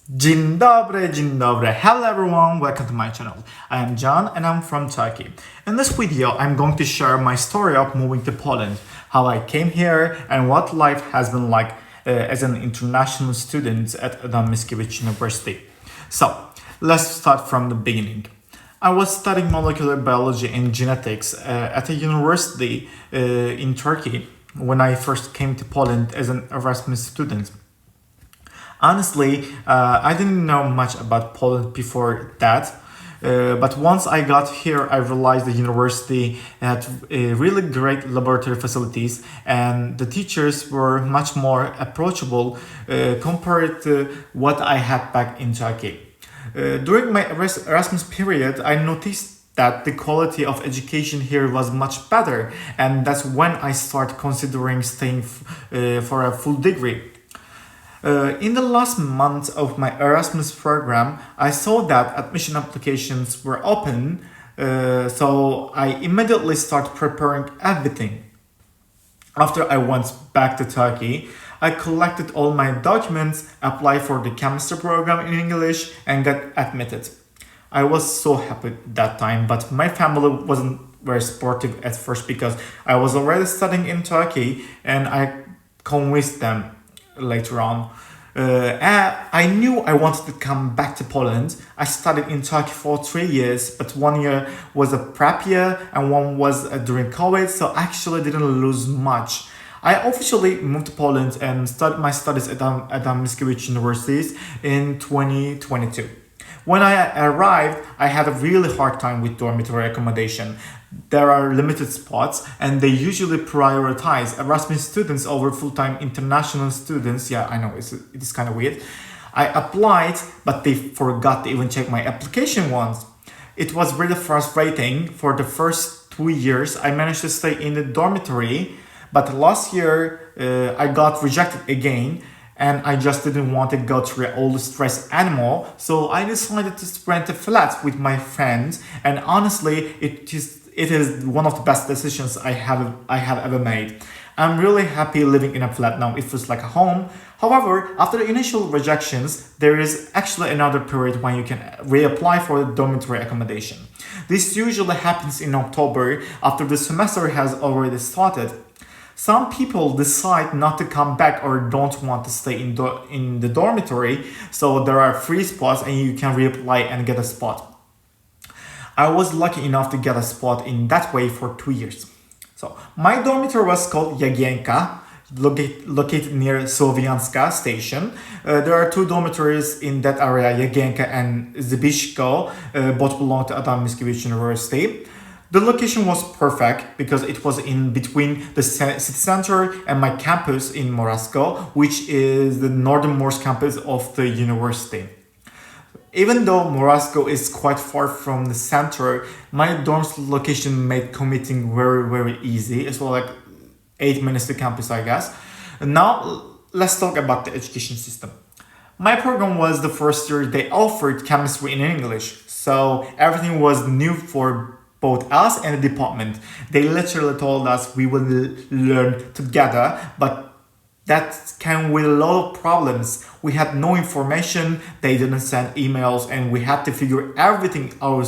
Dzień dobry, dzień dobry. Hello everyone, welcome to my channel. I am John and I'm from Turkey. In this video, I'm going to share my story of moving to Poland, how I came here and what life has been like as an international student at Adam Mickiewicz University. So, let's start from the beginning. I was studying molecular biology and genetics at a university in Turkey when I first came to Poland as an Erasmus student. Honestly, I didn't know much about Poland before that, but once I got here, I realized the university had really great laboratory facilities and the teachers were much more approachable compared to what I had back in Turkey. During my Erasmus period, I noticed that the quality of education here was much better, and that's when I started considering staying for a full degree. In the last month of my Erasmus program, I saw that admission applications were open, so I immediately started preparing everything. After I went back to Turkey, I collected all my documents, applied for the chemistry program in English, and got admitted. I was so happy that time, but my family wasn't very supportive at first because I was already studying in Turkey and I convinced them later on. I knew I wanted to come back to Poland. I studied in Turkey for 3 years, but 1 year was a prep year and one was during COVID, so I actually didn't lose much. I officially moved to Poland and started my studies at Adam Mickiewicz University in 2022. When I arrived, I had a really hard time with dormitory accommodation. There are limited spots and they usually prioritize Erasmus students over full-time international students. Yeah, I know, it is kind of weird. I applied, but they forgot to even check my application once. It was really frustrating. For the first 2 years, I managed to stay in the dormitory, but last year I got rejected again. And I just didn't want to go through all the stress anymore, so I decided to rent a flat with my friends. And honestly, it is one of the best decisions I have ever made. I'm really happy living in a flat now. It feels like a home. However, after the initial rejections, there is actually another period when you can reapply for the dormitory accommodation. This usually happens in October after the semester has already started. Some people decide not to come back or don't want to stay in the dormitory, so there are free spots and you can reapply and get a spot. I was lucky enough to get a spot in that way for 2 years. So my dormitory was called Jagienka, located near Słowiańska station. There are 2 dormitories in that area, Jagienka and Zbyszko, both belong to Adam Mickiewicz University. The location was perfect because it was in between the city center and my campus in Morasko, which is the northernmost campus of the university. Even though Morasko is quite far from the center, my dorm's location made commuting very easy. It's like 8 minutes to campus, I guess. And now let's talk about the education system. My program was the first year they offered chemistry in English, so everything was new for both us and the department. They literally told us we will learn together, but that came with a lot of problems. We had no information, they didn't send emails, and we had to figure everything out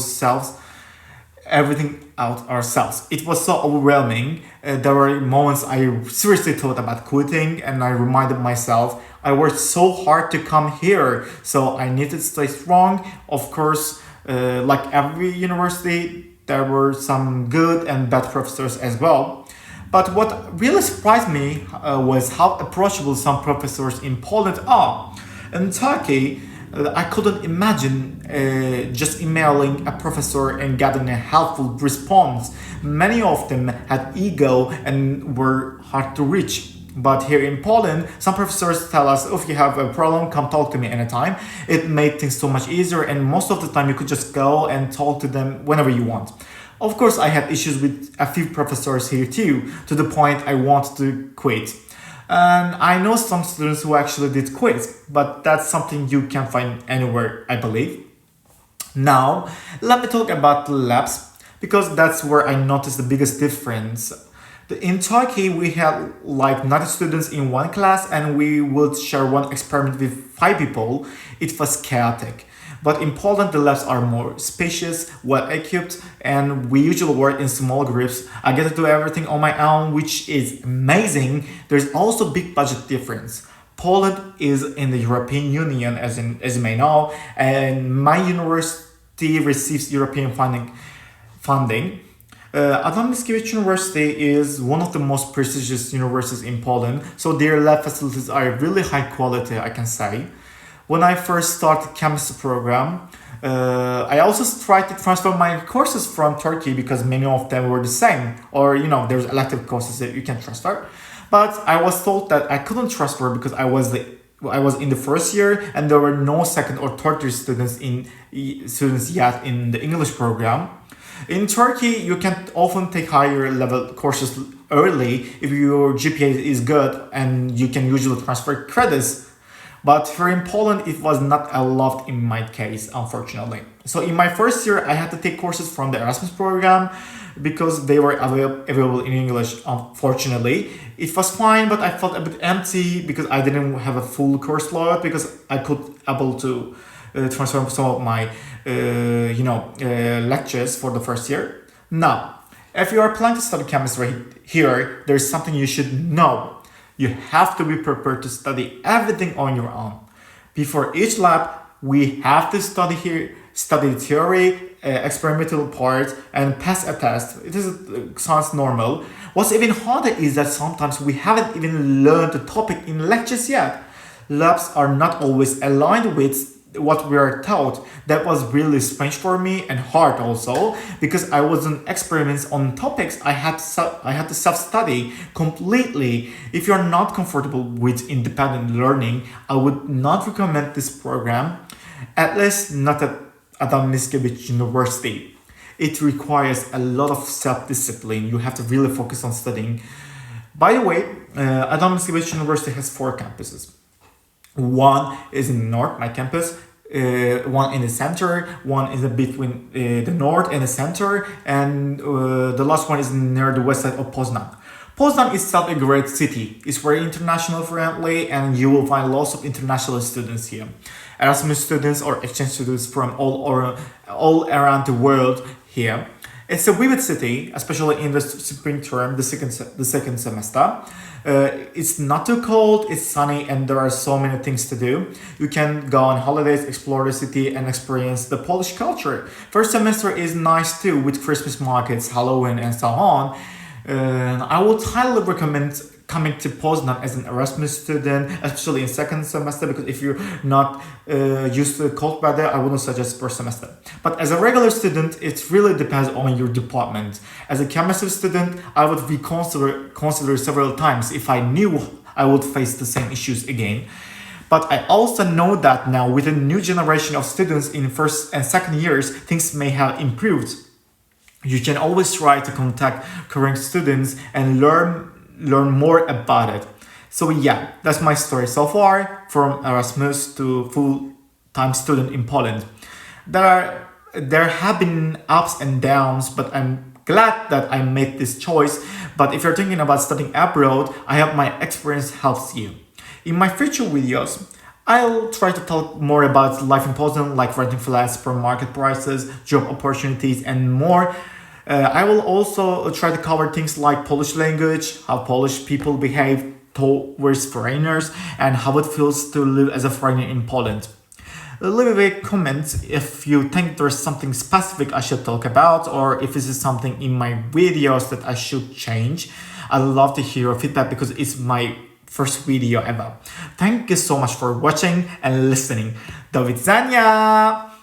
ourselves. It was so overwhelming. There were moments I seriously thought about quitting, and I reminded myself I worked so hard to come here, so I needed to stay strong. Of course, like every university, there were some good and bad professors as well. But what really surprised me was how approachable some professors in Poland are. In Turkey, I couldn't imagine just emailing a professor and getting a helpful response. Many of them had ego and were hard to reach. But here in Poland, some professors tell us, if you have a problem, come talk to me anytime. It made things so much easier, and most of the time you could just go and talk to them whenever you want. Of course, I had issues with a few professors here too, to the point I wanted to quit. And I know some students who actually did quit, but that's something you can find anywhere, I believe. Now, let me talk about the labs, because that's where I noticed the biggest difference. In Turkey, we had like 90 students in one class and we would share one experiment with 5 people. It was chaotic. But in Poland, the labs are more spacious, well equipped, and we usually work in small groups. I get to do everything on my own, which is amazing. There's also big budget difference. Poland is in the European Union, as you may know, and my university receives European funding. Adam Mickiewicz University is one of the most prestigious universities in Poland, so their lab facilities are really high quality, I can say. When I first started chemistry program, I also tried to transfer my courses from Turkey because many of them were the same, or there's elective courses that you can transfer. But I was told that I couldn't transfer because I was in the first year and there were no second or third year students yet in the English program. In Turkey, you can often take higher level courses early if your GPA is good and you can usually transfer credits. But here in Poland, it was not allowed in my case, unfortunately. So in my first year, I had to take courses from the Erasmus program because they were available in English, unfortunately. It was fine, but I felt a bit empty because I didn't have a full course load because I could able to transfer some of my lectures for the first year. Now, if you are planning to study chemistry here, there's something you should know. You have to be prepared to study everything on your own. Before each lab, we have to study the theory, experimental part, and pass a test. Sounds normal. What's even harder is that sometimes we haven't even learned the topic in lectures yet. Labs are not always aligned with what we are taught. That was really strange for me and hard also because I was on experiments on topics I had to self-study completely. If you're not comfortable with independent learning, I would not recommend this program, at least not at Adam Mickiewicz University. It requires a lot of self-discipline. You have to really focus on studying. By the way, Adam Mickiewicz University has 4 campuses. One is in the north, my campus, one in the center, one is between the north and the center, and the last one is near the west side of Poznań. Poznań is such a great city. It's very international friendly and you will find lots of international students here. Erasmus students or exchange students from all around the world here. It's a vivid city, especially in the spring term, the second semester. It's not too cold, it's sunny, and there are so many things to do. You can go on holidays, explore the city, and experience the Polish culture. First semester is nice too, with Christmas markets, Halloween, and so on. I would highly recommend coming to Poznań as an Erasmus student, especially in second semester, because if you're not used to cold weather, I wouldn't suggest first semester. But as a regular student, it really depends on your department. As a chemistry student, I would reconsider several times if I knew I would face the same issues again. But I also know that now with a new generation of students in first and second years, things may have improved. You can always try to contact current students and learn more about it. So yeah, that's my story so far, from Erasmus to full-time student in Poland. There have been ups and downs, but I'm glad that I made this choice. But if you're thinking about studying abroad, I hope my experience helps you. In my future videos, I'll try to talk more about life in Poznań, like renting flats from market prices, job opportunities, and more. I will also try to cover things like Polish language, how Polish people behave towards foreigners, and how it feels to live as a foreigner in Poland. Leave a comment if you think there's something specific I should talk about, or if this is something in my videos that I should change. I'd love to hear your feedback because it's my first video ever. Thank you so much for watching and listening. Do widzenia!